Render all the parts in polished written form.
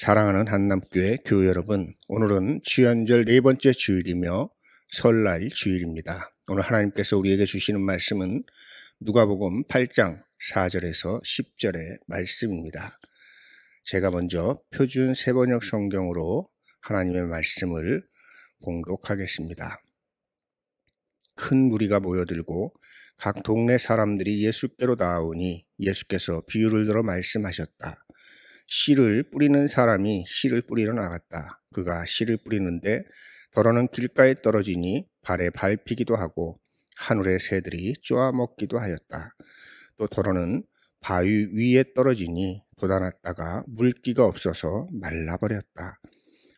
사랑하는 한남교회 교회 여러분, 오늘은 주연절 네 번째 주일이며 설날 주일입니다. 오늘 하나님께서 우리에게 주시는 말씀은 누가복음 8장 4절에서 10절의 말씀입니다. 제가 먼저 표준 세번역 성경으로 하나님의 말씀을 봉독하겠습니다. 큰 무리가 모여들고 각 동네 사람들이 예수께로 나아오니 예수께서 비유를 들어 말씀하셨다. 씨를 뿌리는 사람이 씨를 뿌리러 나갔다. 그가 씨를 뿌리는데 더러는 길가에 떨어지니 발에 밟히기도 하고 하늘의 새들이 쪼아먹기도 하였다. 또 더러는 바위 위에 떨어지니 돋아났다가 물기가 없어서 말라버렸다.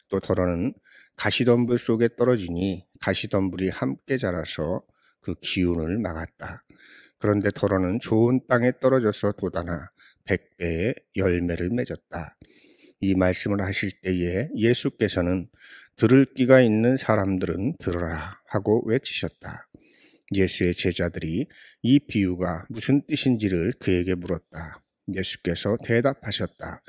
또 더러는 가시덤불 속에 떨어지니 가시덤불이 함께 자라서 그 기운을 막았다. 그런데 더러는 좋은 땅에 떨어져서 돋아나 100배의 열매를 맺었다. 이 말씀을 하실 때에 예수께서는 들을 귀가 있는 사람들은 들어라 하고 외치셨다. 예수의 제자들이 이 비유가 무슨 뜻인지를 그에게 물었다. 예수께서 대답하셨다.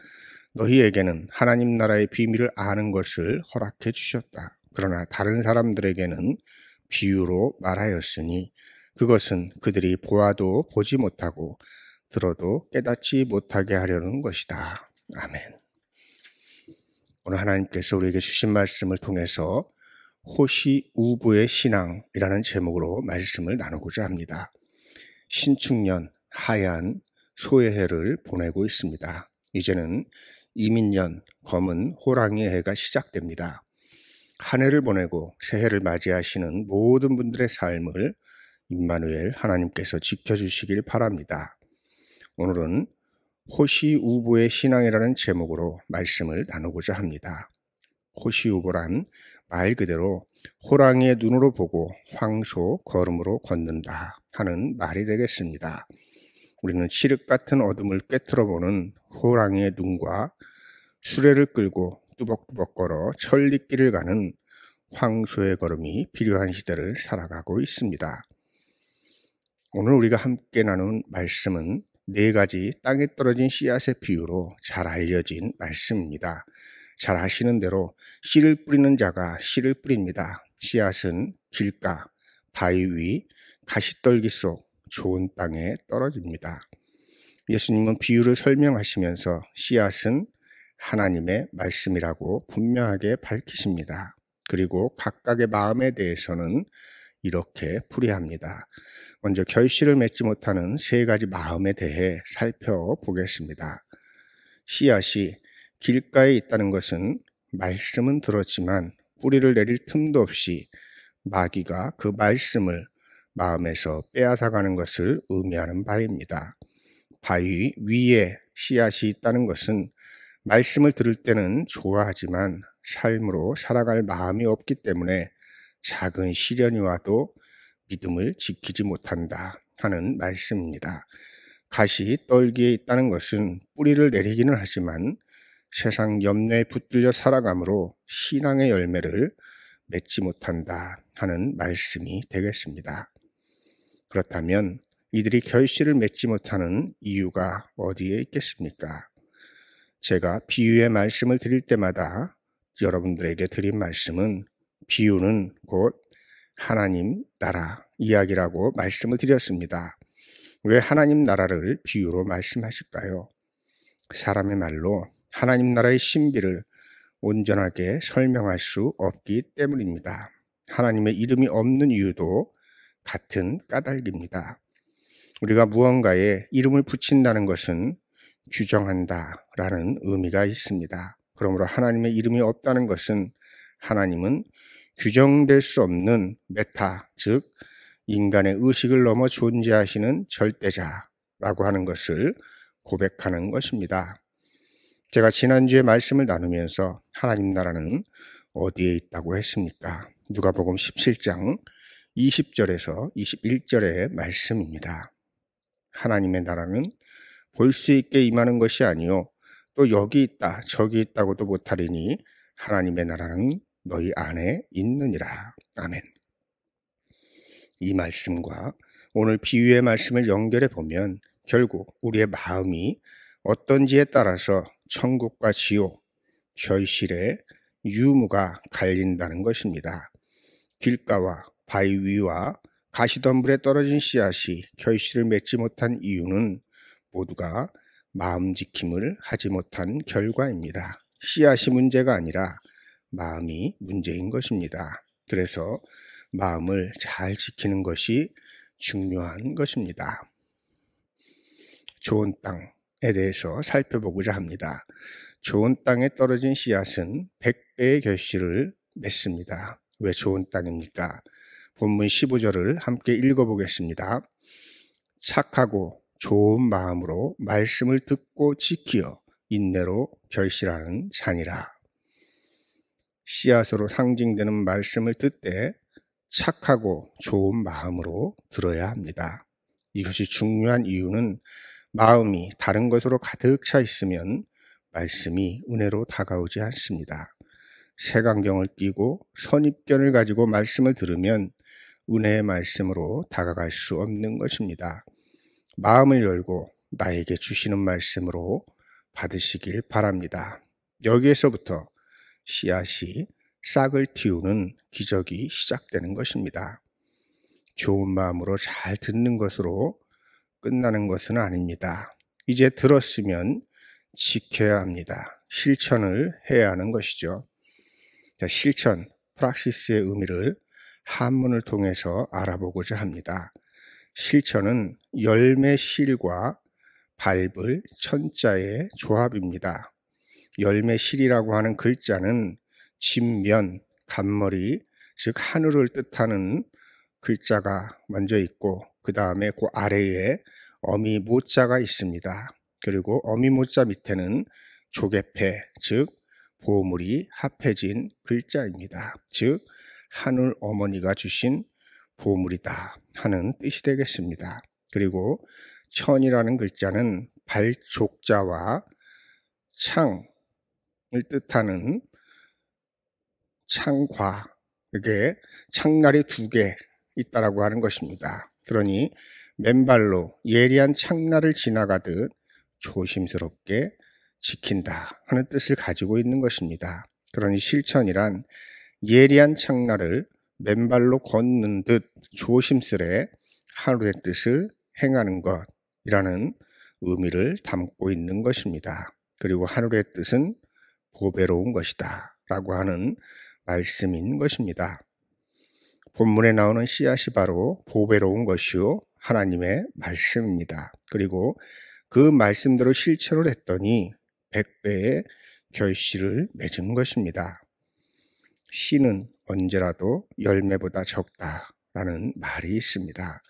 너희에게는 하나님 나라의 비밀을 아는 것을 허락해 주셨다. 그러나 다른 사람들에게는 비유로 말하였으니 그것은 그들이 보아도 보지 못하고 들어도 깨닫지 못하게 하려는 것이다. 아멘. 오늘 하나님께서 우리에게 주신 말씀을 통해서 호시우부의 신앙이라는 제목으로 말씀을 나누고자 합니다. 신축년 하얀 소해해를 보내고 있습니다. 이제는 이민년 검은 호랑이의 해가 시작됩니다. 한 해를 보내고 새해를 맞이하시는 모든 분들의 삶을 임마누엘 하나님께서 지켜주시길 바랍니다. 오늘은 호시우부의 신앙이라는 제목으로 말씀을 나누고자 합니다. 호시우부란 말 그대로 호랑이의 눈으로 보고 황소 걸음으로 걷는다 하는 말이 되겠습니다. 우리는 칠흑 같은 어둠을 꿰뚫어보는 호랑이의 눈과 수레를 끌고 뚜벅뚜벅 걸어 천리길을 가는 황소의 걸음이 필요한 시대를 살아가고 있습니다. 오늘 우리가 함께 나눈 말씀은 네 가지 땅에 떨어진 씨앗의 비유로 잘 알려진 말씀입니다. 잘 아시는 대로 씨를 뿌리는 자가 씨를 뿌립니다. 씨앗은 길가, 바위 위, 가시떨기 속 좋은 땅에 떨어집니다. 예수님은 비유를 설명하시면서 씨앗은 하나님의 말씀이라고 분명하게 밝히십니다. 그리고 각각의 마음에 대해서는 이렇게 풀이합니다. 먼저 결실을 맺지 못하는 세 가지 마음에 대해 살펴보겠습니다. 씨앗이 길가에 있다는 것은 말씀은 들었지만 뿌리를 내릴 틈도 없이 마귀가 그 말씀을 마음에서 빼앗아가는 것을 의미하는 바입니다. 바위 위에 씨앗이 있다는 것은 말씀을 들을 때는 좋아하지만 삶으로 살아갈 마음이 없기 때문에 작은 시련이 와도 믿음을 지키지 못한다 하는 말씀입니다. 가시 떨기에 있다는 것은 뿌리를 내리기는 하지만 세상 염려에 붙들려 살아감으로 신앙의 열매를 맺지 못한다 하는 말씀이 되겠습니다. 그렇다면 이들이 결실을 맺지 못하는 이유가 어디에 있겠습니까? 제가 비유의 말씀을 드릴 때마다 여러분들에게 드린 말씀은 비유는 곧 하나님 나라 이야기라고 말씀을 드렸습니다. 왜 하나님 나라를 비유로 말씀하실까요? 사람의 말로 하나님 나라의 신비를 온전하게 설명할 수 없기 때문입니다. 하나님의 이름이 없는 이유도 같은 까닭입니다. 우리가 무언가에 이름을 붙인다는 것은 규정한다 라는 의미가 있습니다. 그러므로 하나님의 이름이 없다는 것은 하나님은 규정될 수 없는 메타, 즉 인간의 의식을 넘어 존재하시는 절대자라고 하는 것을 고백하는 것입니다. 제가 지난주에 말씀을 나누면서 하나님 나라는 어디에 있다고 했습니까? 누가복음 17장 20절에서 21절의 말씀입니다. 하나님의 나라는 볼 수 있게 임하는 것이 아니요 또 여기 있다 저기 있다고도 못하리니 하나님의 나라는 너희 안에 있느니라. 아멘. 이 말씀과 오늘 비유의 말씀을 연결해 보면 결국 우리의 마음이 어떤지에 따라서 천국과 지옥, 결실에 유무가 갈린다는 것입니다. 길가와 바위 위와 가시덤불에 떨어진 씨앗이 결실을 맺지 못한 이유는 모두가 마음 지킴을 하지 못한 결과입니다. 씨앗이 문제가 아니라 마음이 문제인 것입니다. 그래서 마음을 잘 지키는 것이 중요한 것입니다. 좋은 땅에 대해서 살펴보고자 합니다. 좋은 땅에 떨어진 씨앗은 100배의 결실을 맺습니다. 왜 좋은 땅입니까? 본문 15절을 함께 읽어보겠습니다. 착하고 좋은 마음으로 말씀을 듣고 지키어 인내로 결실하는 자니라. 씨앗으로 상징되는 말씀을 듣되 착하고 좋은 마음으로 들어야 합니다. 이것이 중요한 이유는 마음이 다른 것으로 가득 차 있으면 말씀이 은혜로 다가오지 않습니다. 색안경을 끼고 선입견을 가지고 말씀을 들으면 은혜의 말씀으로 다가갈 수 없는 것입니다. 마음을 열고 나에게 주시는 말씀으로 받으시길 바랍니다. 여기에서부터 씨앗이 싹을 틔우는 기적이 시작되는 것입니다. 좋은 마음으로 잘 듣는 것으로 끝나는 것은 아닙니다. 이제 들었으면 지켜야 합니다. 실천을 해야 하는 것이죠. 실천, 프락시스의 의미를 한문을 통해서 알아보고자 합니다. 실천은 열매 실과 밟을 천자의 조합입니다. 열매 실이라고 하는 글자는 진면, 간머리, 즉 하늘을 뜻하는 글자가 먼저 있고 그 다음에 그 아래에 어미 모자가 있습니다. 그리고 어미 모자 밑에는 조개패, 즉 보물이 합해진 글자입니다. 즉 하늘 어머니가 주신 보물이다 하는 뜻이 되겠습니다. 그리고 천이라는 글자는 발족자와 창을 뜻하는 창과, 이게 창날이 2개 있다라고 하는 것입니다. 그러니 맨발로 예리한 창날을 지나가듯 조심스럽게 지킨다 하는 뜻을 가지고 있는 것입니다. 그러니 실천이란 예리한 창날을 맨발로 걷는 듯 조심스레 하루의 뜻을 행하는 것이라는 의미를 담고 있는 것입니다. 그리고 하늘의 뜻은 보배로운 것이다 라고 하는 말씀인 것입니다. 본문에 나오는 씨앗이 바로 보배로운 것이요 하나님의 말씀입니다. 그리고 그 말씀대로 실천을 했더니 100배의 결실을 맺은 것입니다. 씨는 언제라도 열매보다 적다라는 말이 있습니다.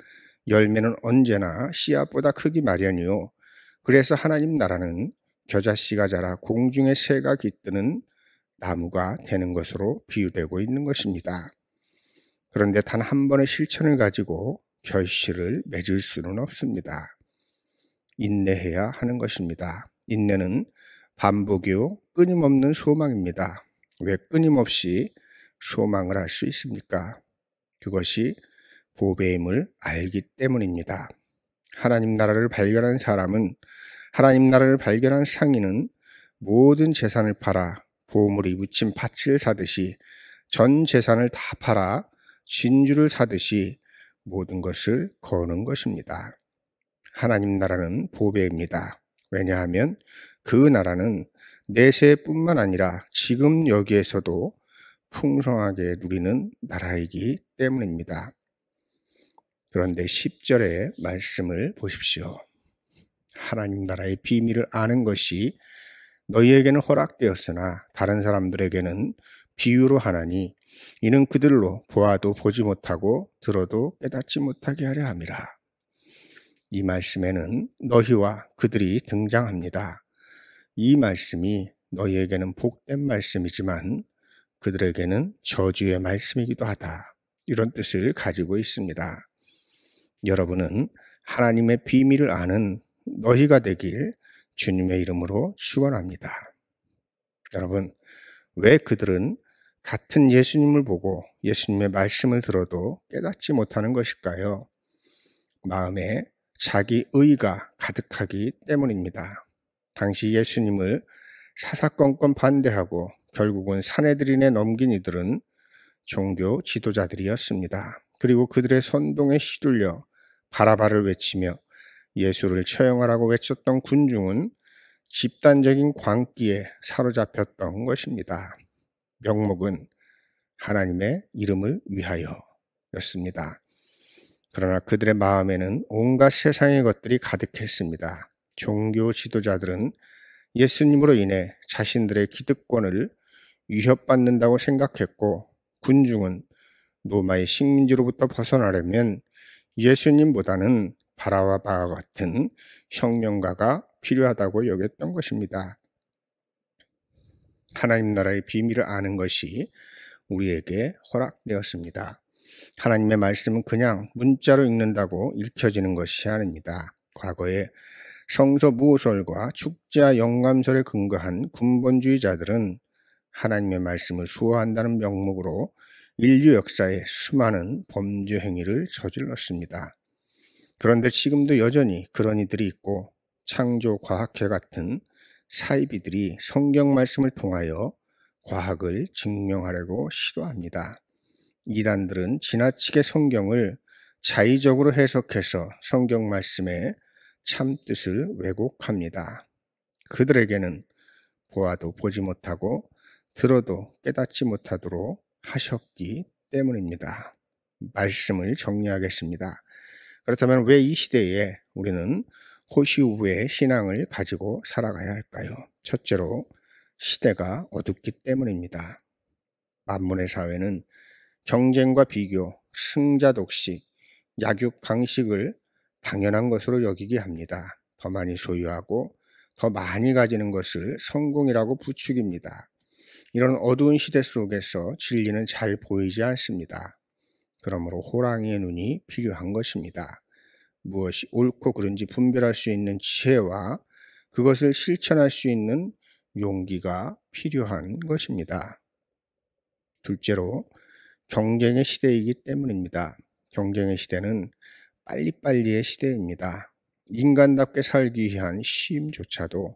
열매는 언제나 씨앗보다 크기 마련이요. 그래서 하나님 나라는 겨자씨가 자라 공중에 새가 깃드는 나무가 되는 것으로 비유되고 있는 것입니다. 그런데 단 한 번의 실천을 가지고 결실을 맺을 수는 없습니다. 인내해야 하는 것입니다. 인내는 반복이요 끊임없는 소망입니다. 왜 끊임없이 소망을 할 수 있습니까? 그것이 보배임을 알기 때문입니다. 하나님 나라를 발견한 사람은, 하나님 나라를 발견한 상인은 모든 재산을 팔아 보물이 묻힌 밭을 사듯이, 전 재산을 다 팔아 진주를 사듯이 모든 것을 거는 것입니다. 하나님 나라는 보배입니다. 왜냐하면 그 나라는 내세뿐만 아니라 지금 여기에서도 풍성하게 누리는 나라이기 때문입니다. 그런데 10절의 말씀을 보십시오. 하나님 나라의 비밀을 아는 것이 너희에게는 허락되었으나 다른 사람들에게는 비유로 하나니 이는 그들로 보아도 보지 못하고 들어도 깨닫지 못하게 하려 함이라. 이 말씀에는 너희와 그들이 등장합니다. 이 말씀이 너희에게는 복된 말씀이지만 그들에게는 저주의 말씀이기도 하다. 이런 뜻을 가지고 있습니다. 여러분은 하나님의 비밀을 아는 너희가 되길 주님의 이름으로 축원합니다. 여러분, 왜 그들은 같은 예수님을 보고 예수님의 말씀을 들어도 깨닫지 못하는 것일까요? 마음에 자기 의가 가득하기 때문입니다. 당시 예수님을 사사건건 반대하고 결국은 사내들인에 넘긴 이들은 종교 지도자들이었습니다. 그리고 그들의 선동에 휘둘려 바라바를 외치며 예수를 처형하라고 외쳤던 군중은 집단적인 광기에 사로잡혔던 것입니다. 명목은 하나님의 이름을 위하여였습니다. 그러나 그들의 마음에는 온갖 세상의 것들이 가득했습니다. 종교 지도자들은 예수님으로 인해 자신들의 기득권을 위협받는다고 생각했고, 군중은 로마의 식민지로부터 벗어나려면 예수님보다는 바라바와 같은 혁명가가 필요하다고 여겼던 것입니다. 하나님 나라의 비밀을 아는 것이 우리에게 허락되었습니다. 하나님의 말씀은 그냥 문자로 읽는다고 읽혀지는 것이 아닙니다. 과거에 성서 무호설과 축자 영감설에 근거한 군본주의자들은 하나님의 말씀을 수호한다는 명목으로 인류 역사에 수많은 범죄 행위를 저질렀습니다. 그런데 지금도 여전히 그런 이들이 있고, 창조과학회 같은 사이비들이 성경 말씀을 통하여 과학을 증명하려고 시도합니다. 이단들은 지나치게 성경을 자의적으로 해석해서 성경 말씀의 참뜻을 왜곡합니다. 그들에게는 보아도 보지 못하고 들어도 깨닫지 못하도록 하셨기 때문입니다. 말씀을 정리하겠습니다. 그렇다면 왜 이 시대에 우리는 호시우부의 신앙을 가지고 살아가야 할까요? 첫째로 시대가 어둡기 때문입니다. 만문의 사회는 경쟁과 비교, 승자 독식, 약육 강식을 당연한 것으로 여기게 합니다. 더 많이 소유하고 더 많이 가지는 것을 성공이라고 부추깁니다. 이런 어두운 시대 속에서 진리는 잘 보이지 않습니다. 그러므로 호랑이의 눈이 필요한 것입니다. 무엇이 옳고 그른지 분별할 수 있는 지혜와 그것을 실천할 수 있는 용기가 필요한 것입니다. 둘째로 경쟁의 시대이기 때문입니다. 경쟁의 시대는 빨리빨리의 시대입니다. 인간답게 살기 위한 쉼조차도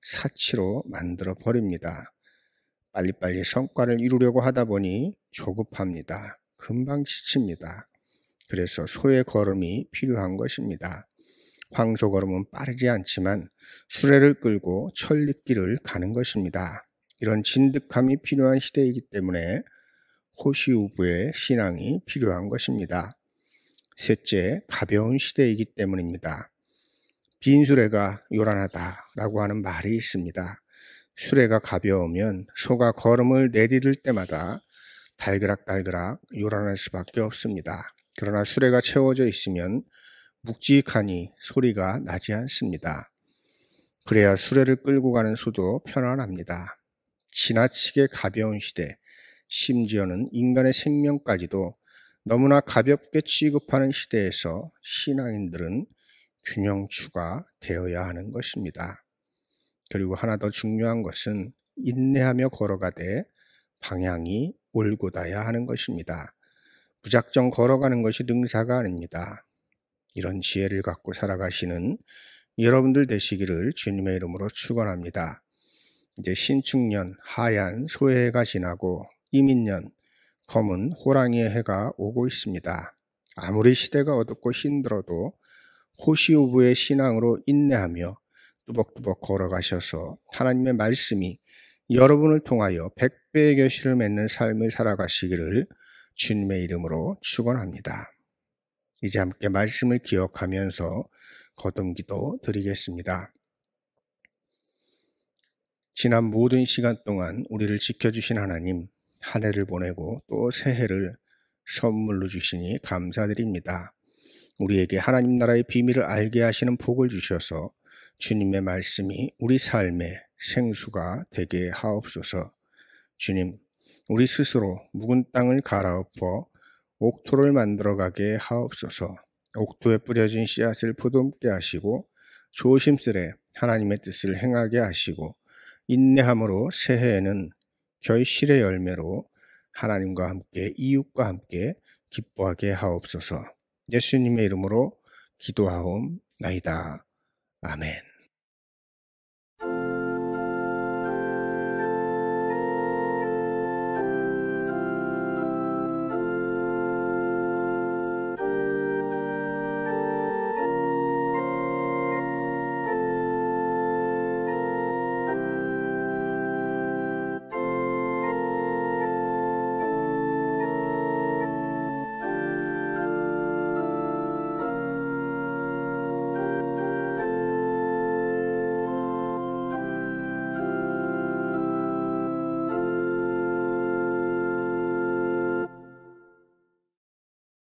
사치로 만들어 버립니다. 빨리빨리 성과를 이루려고 하다 보니 조급합니다. 금방 지칩니다. 그래서 소의 걸음이 필요한 것입니다. 황소 걸음은 빠르지 않지만 수레를 끌고 천리길을 가는 것입니다. 이런 진득함이 필요한 시대이기 때문에 호시우부의 신앙이 필요한 것입니다. 셋째, 가벼운 시대이기 때문입니다. 빈 수레가 요란하다라고 하는 말이 있습니다. 수레가 가벼우면 소가 걸음을 내디딜 때마다 달그락달그락 요란할 수밖에 없습니다. 그러나 수레가 채워져 있으면 묵직하니 소리가 나지 않습니다. 그래야 수레를 끌고 가는 소도 편안합니다. 지나치게 가벼운 시대, 심지어는 인간의 생명까지도 너무나 가볍게 취급하는 시대에서 신앙인들은 균형추가 되어야 하는 것입니다. 그리고 하나 더 중요한 것은 인내하며 걸어가되 방향이 올곧아야 하는 것입니다. 무작정 걸어가는 것이 능사가 아닙니다. 이런 지혜를 갖고 살아가시는 여러분들 되시기를 주님의 이름으로 축원합니다. 이제 신축년 하얀 소의 해가 지나고 이민년 검은 호랑이의 해가 오고 있습니다. 아무리 시대가 어둡고 힘들어도 호시오부의 신앙으로 인내하며 뚜벅뚜벅 걸어가셔서 하나님의 말씀이 여러분을 통하여 100배의 결실을 맺는 삶을 살아가시기를 주님의 이름으로 축원합니다. 이제 함께 말씀을 기억하면서 거듭기도 드리겠습니다. 지난 모든 시간 동안 우리를 지켜주신 하나님, 한 해를 보내고 또 새해를 선물로 주시니 감사드립니다. 우리에게 하나님 나라의 비밀을 알게 하시는 복을 주셔서 주님의 말씀이 우리 삶의 생수가 되게 하옵소서. 주님, 우리 스스로 묵은 땅을 갈아엎어 옥토를 만들어가게 하옵소서. 옥토에 뿌려진 씨앗을 보듬게 하시고 조심스레 하나님의 뜻을 행하게 하시고 인내함으로 새해에는 결실의 열매로 하나님과 함께 이웃과 함께 기뻐하게 하옵소서. 예수님의 이름으로 기도하옵나이다. 아멘.